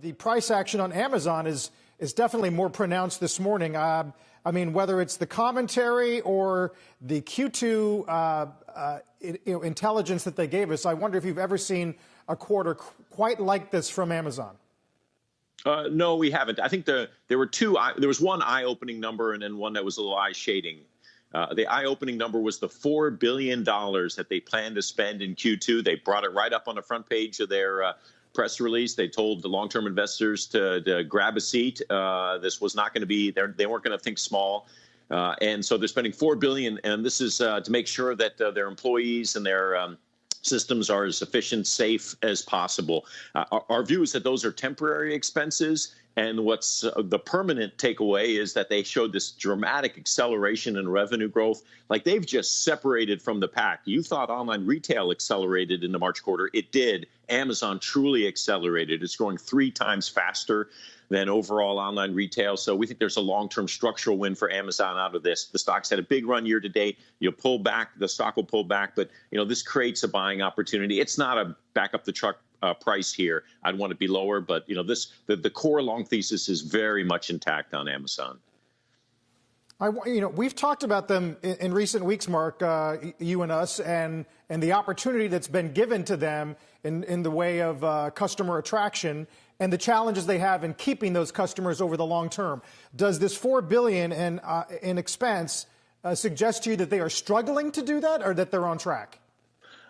the price action on Amazon is definitely more pronounced this morning. I mean, whether it's the commentary or the Q2 intelligence that they gave us, I wonder if you've ever seen a quarter quite like this from Amazon. No, we haven't. I think there were two. There was one eye-opening number and then one that was a little eye-shading. The eye-opening number was the $4 billion that they plan to spend in Q2. They brought it right up on the front page of their press release. They told the long-term investors to grab a seat. This was not going to be, they weren't going to think small. And so they're spending $4 billion. And this is to make sure that their employees and their systems are as efficient, safe as possible. Our view is that those are temporary expenses. And what's the permanent takeaway is that they showed this dramatic acceleration in revenue growth. Like they've just separated from the pack. You thought online retail accelerated in the March quarter. It did. Amazon truly accelerated. It's growing 3 times faster than overall online retail. So we think there's a long-term structural win for Amazon out of this. The stock's had a big run year to date. You'll pull back, the stock will pull back, but this creates a buying opportunity. It's not a back up the truck price here. I'd want it to be lower, but the core long thesis is very much intact on Amazon. We've talked about them in recent weeks, Mark, you and us, and the opportunity that's been given to them in the way of customer attraction and the challenges they have in keeping those customers over the long term. Does this $4 billion in expense suggest to you that they are struggling to do that or that they're on track?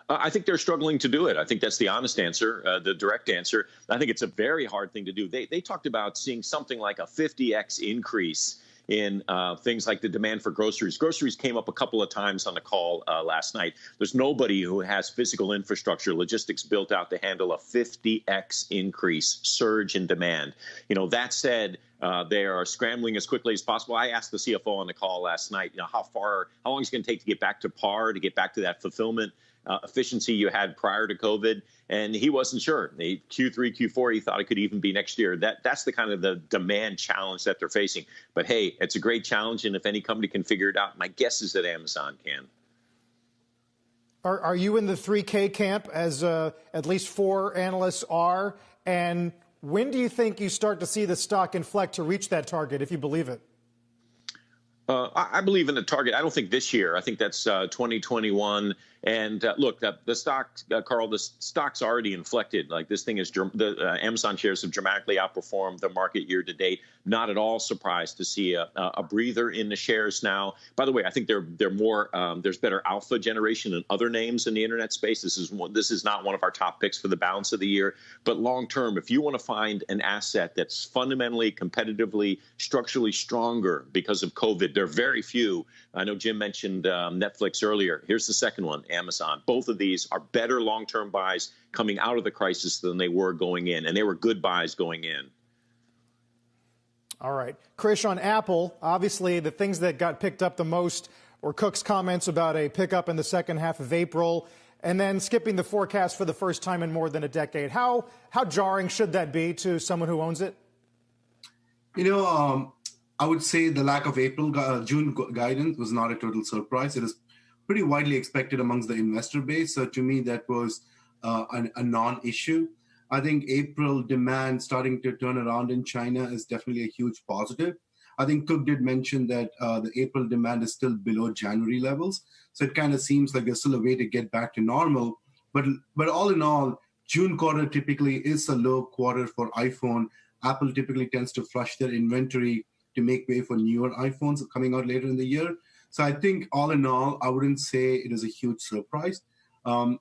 I think they're struggling to do it. I think that's the honest answer, the direct answer. I think it's a very hard thing to do. They talked about seeing something like a 50x increase in things like the demand for groceries. Groceries came up a couple of times on the call last night. There's nobody who has physical infrastructure, logistics built out to handle a 50x increase surge in demand. That said, they are scrambling as quickly as possible. I asked the CFO on the call last night, how long is it going to take to get back to par, to get back to that fulfillment efficiency you had prior to COVID, and he wasn't sure. Q3, Q4, he thought it could even be next year. That's the kind of the demand challenge that they're facing. But hey, it's a great challenge, and if any company can figure it out, my guess is that Amazon can. Are you in the 3K camp, as at least 4 analysts are? And when do you think you start to see the stock inflect to reach that target, if you believe it? I believe in the target. I don't think this year. I think that's 2021. And look, the stock, Carl, the stock's already inflected. Like this thing is the Amazon shares have dramatically outperformed the market year to date. Not at all surprised to see a breather in the shares now. By the way, I think they're more there's better alpha generation than other names in the internet space. This is not one of our top picks for the balance of the year. But long term, if you want to find an asset that's fundamentally, competitively, structurally stronger because of COVID, there are very few. I know Jim mentioned Netflix earlier. Here's the second one, Amazon. Both of these are better long-term buys coming out of the crisis than they were going in, and they were good buys going in. All right. Krish, on Apple, obviously the things that got picked up the most were Cook's comments about a pickup in the second half of April and then skipping the forecast for the first time in more than a decade. How jarring should that be to someone who owns it? I would say the lack of June guidance was not a total surprise. It is pretty widely expected amongst the investor base. So to me, that was a non-issue. I think April demand starting to turn around in China is definitely a huge positive. I think Cook did mention that the April demand is still below January levels. So it kind of seems like there's still a way to get back to normal. But all in all, June quarter typically is a low quarter for iPhone. Apple typically tends to flush their inventory to make way for newer iPhones coming out later in the year. So I think all in all, I wouldn't say it is a huge surprise.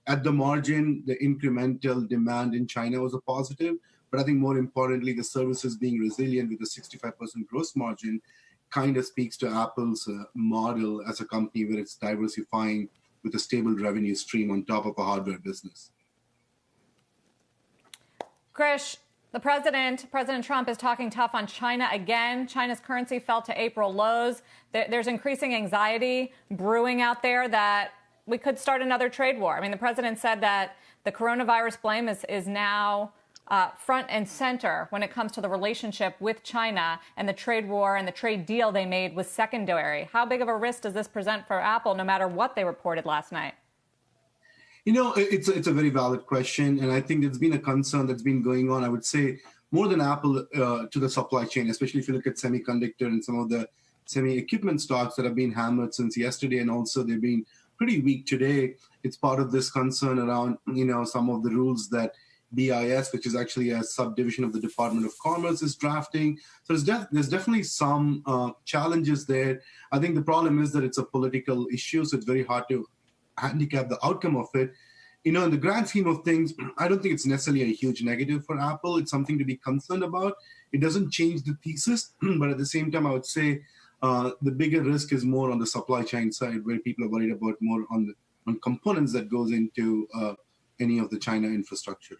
At the margin, the incremental demand in China was a positive. But I think more importantly, the services being resilient with a 65% gross margin kind of speaks to Apple's model as a company where it's diversifying with a stable revenue stream on top of a hardware business. Krish, President Trump is talking tough on China again. China's currency fell to April lows. There's increasing anxiety brewing out there that we could start another trade war. I mean, the president said that the coronavirus blame is now front and center when it comes to the relationship with China, and the trade war and the trade deal they made was secondary. How big of a risk does this present for Apple, no matter what they reported last night? It's a very valid question, and I think it's been a concern that's been going on, I would say, more than Apple to the supply chain, especially if you look at semiconductor and some of the semi-equipment stocks that have been hammered since yesterday, and also they've been pretty weak today. It's part of this concern around, some of the rules that BIS, which is actually a subdivision of the Department of Commerce, is drafting. So there's definitely some challenges there. I think the problem is that it's a political issue, so it's very hard to handicap the outcome of it. In the grand scheme of things, I don't think it's necessarily a huge negative for Apple. It's something to be concerned about. It doesn't change the thesis, but at the same time, I would say the bigger risk is more on the supply chain side, where people are worried about more on components that goes into any of the China infrastructure.